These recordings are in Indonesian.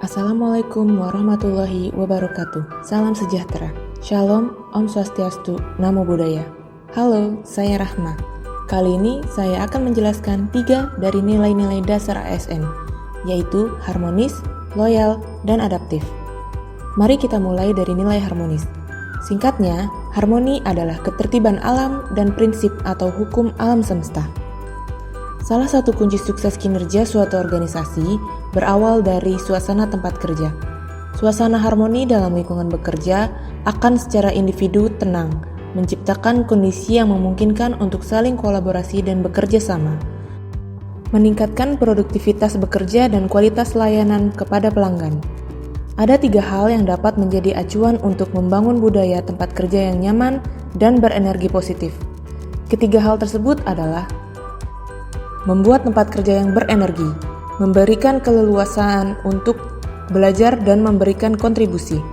Assalamualaikum warahmatullahi wabarakatuh. Salam sejahtera. Shalom, Om Swastiastu, Namo Buddhaya. Halo, saya Rahma. Kali ini saya akan menjelaskan 3 dari nilai-nilai dasar ASN, yaitu harmonis, loyal, dan adaptif. Mari kita mulai dari nilai harmonis. Singkatnya, harmoni adalah ketertiban alam dan prinsip atau hukum alam semesta. Salah satu kunci sukses kinerja suatu organisasi berawal dari suasana tempat kerja. Suasana harmoni dalam lingkungan bekerja akan secara individu tenang, menciptakan kondisi yang memungkinkan untuk saling kolaborasi dan bekerja sama, meningkatkan produktivitas bekerja dan kualitas layanan kepada pelanggan. Ada 3 hal yang dapat menjadi acuan untuk membangun budaya tempat kerja yang nyaman dan berenergi positif. Ketiga hal tersebut adalah membuat tempat kerja yang berenergi, memberikan keleluasaan untuk belajar dan memberikan kontribusi,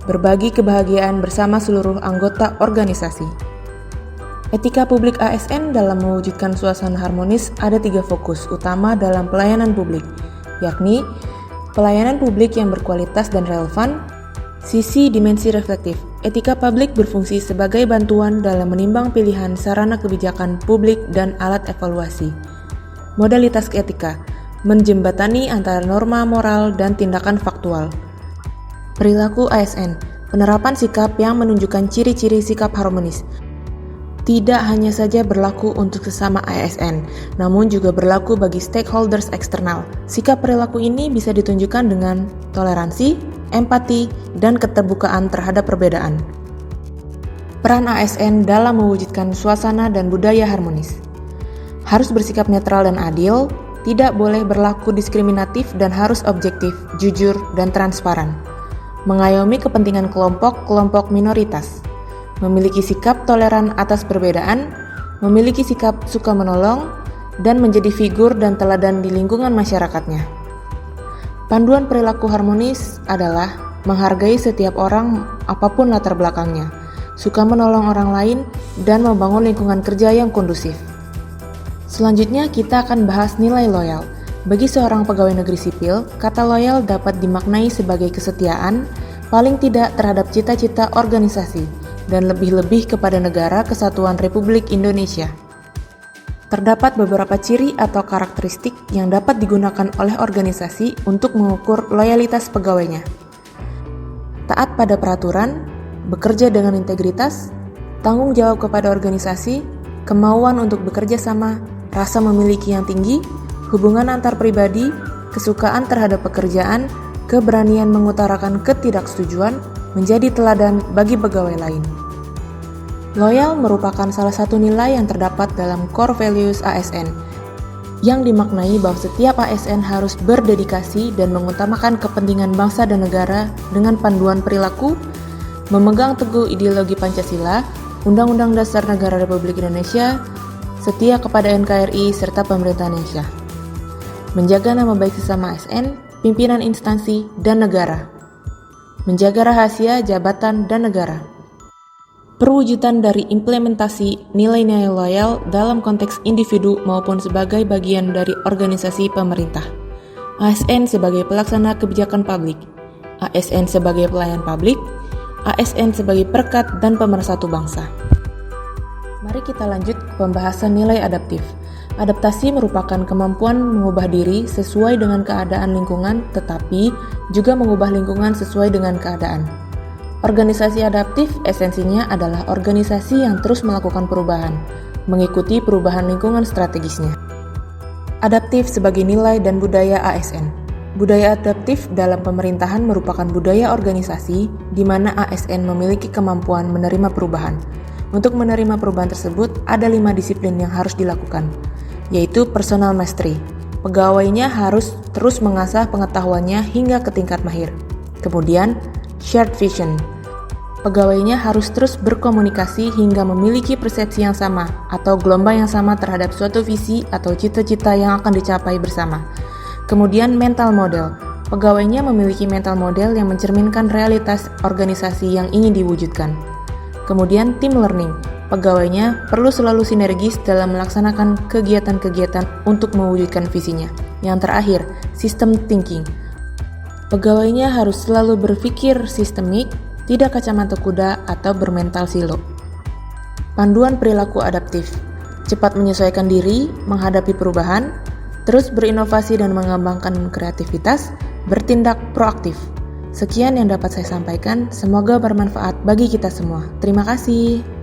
berbagi kebahagiaan bersama seluruh anggota organisasi. Etika publik ASN dalam mewujudkan suasana harmonis ada 3 fokus utama dalam pelayanan publik, yakni pelayanan publik yang berkualitas dan relevan, sisi dimensi reflektif. Etika publik berfungsi sebagai bantuan dalam menimbang pilihan sarana kebijakan publik dan alat evaluasi. Modalitas etika, menjembatani antara norma moral dan tindakan faktual. Perilaku ASN, penerapan sikap yang menunjukkan ciri-ciri sikap harmonis. Tidak hanya saja berlaku untuk sesama ASN, namun juga berlaku bagi stakeholders eksternal. Sikap perilaku ini bisa ditunjukkan dengan toleransi, empati, dan keterbukaan terhadap perbedaan. Peran ASN dalam mewujudkan suasana dan budaya harmonis. Harus bersikap netral dan adil, tidak boleh berlaku diskriminatif dan harus objektif, jujur, dan transparan. Mengayomi kepentingan kelompok-kelompok minoritas. Memiliki sikap toleran atas perbedaan, memiliki sikap suka menolong, dan menjadi figur dan teladan di lingkungan masyarakatnya. Panduan perilaku harmonis adalah menghargai setiap orang apapun latar belakangnya, suka menolong orang lain, dan membangun lingkungan kerja yang kondusif. Selanjutnya kita akan bahas nilai loyal. Bagi seorang pegawai negeri sipil, kata loyal dapat dimaknai sebagai kesetiaan, paling tidak terhadap cita-cita organisasi, dan lebih-lebih kepada negara kesatuan Republik Indonesia. Terdapat beberapa ciri atau karakteristik yang dapat digunakan oleh organisasi untuk mengukur loyalitas pegawainya. Taat pada peraturan, bekerja dengan integritas, tanggung jawab kepada organisasi, kemauan untuk bekerja sama, rasa memiliki yang tinggi, hubungan antar pribadi, kesukaan terhadap pekerjaan, keberanian mengutarakan ketidaksetujuan, menjadi teladan bagi pegawai lain. Loyal merupakan salah satu nilai yang terdapat dalam core values ASN, yang dimaknai bahwa setiap ASN harus berdedikasi dan mengutamakan kepentingan bangsa dan negara dengan panduan perilaku, memegang teguh ideologi Pancasila, Undang-Undang Dasar Negara Republik Indonesia, setia kepada NKRI serta pemerintah Indonesia, menjaga nama baik sesama ASN, pimpinan instansi, dan negara, menjaga rahasia jabatan dan negara. Perwujudan dari implementasi nilai-nilai loyal dalam konteks individu maupun sebagai bagian dari organisasi pemerintah. ASN sebagai pelaksana kebijakan publik, ASN sebagai pelayan publik, ASN sebagai perekat dan pemersatu bangsa. Mari kita lanjut ke pembahasan nilai adaptif. Adaptasi merupakan kemampuan mengubah diri sesuai dengan keadaan lingkungan, tetapi juga mengubah lingkungan sesuai dengan keadaan. Organisasi adaptif esensinya adalah organisasi yang terus melakukan perubahan, mengikuti perubahan lingkungan strategisnya. Adaptif sebagai nilai dan budaya ASN. Budaya adaptif dalam pemerintahan merupakan budaya organisasi di mana ASN memiliki kemampuan menerima perubahan. Untuk menerima perubahan tersebut, ada 5 disiplin yang harus dilakukan, yaitu personal mastery. Pegawainya harus terus mengasah pengetahuannya hingga ke tingkat mahir. Kemudian, shared vision. Pegawainya harus terus berkomunikasi hingga memiliki persepsi yang sama atau gelombang yang sama terhadap suatu visi atau cita-cita yang akan dicapai bersama. Kemudian, mental model. Pegawainya memiliki mental model yang mencerminkan realitas organisasi yang ingin diwujudkan. Kemudian team learning, pegawainya perlu selalu sinergis dalam melaksanakan kegiatan-kegiatan untuk mewujudkan visinya. Yang terakhir, system thinking. Pegawainya harus selalu berpikir sistemik, tidak kacamata kuda atau bermental silo. Panduan perilaku adaptif, cepat menyesuaikan diri, menghadapi perubahan, terus berinovasi dan mengembangkan kreativitas, bertindak proaktif. Sekian yang dapat saya sampaikan, semoga bermanfaat bagi kita semua. Terima kasih.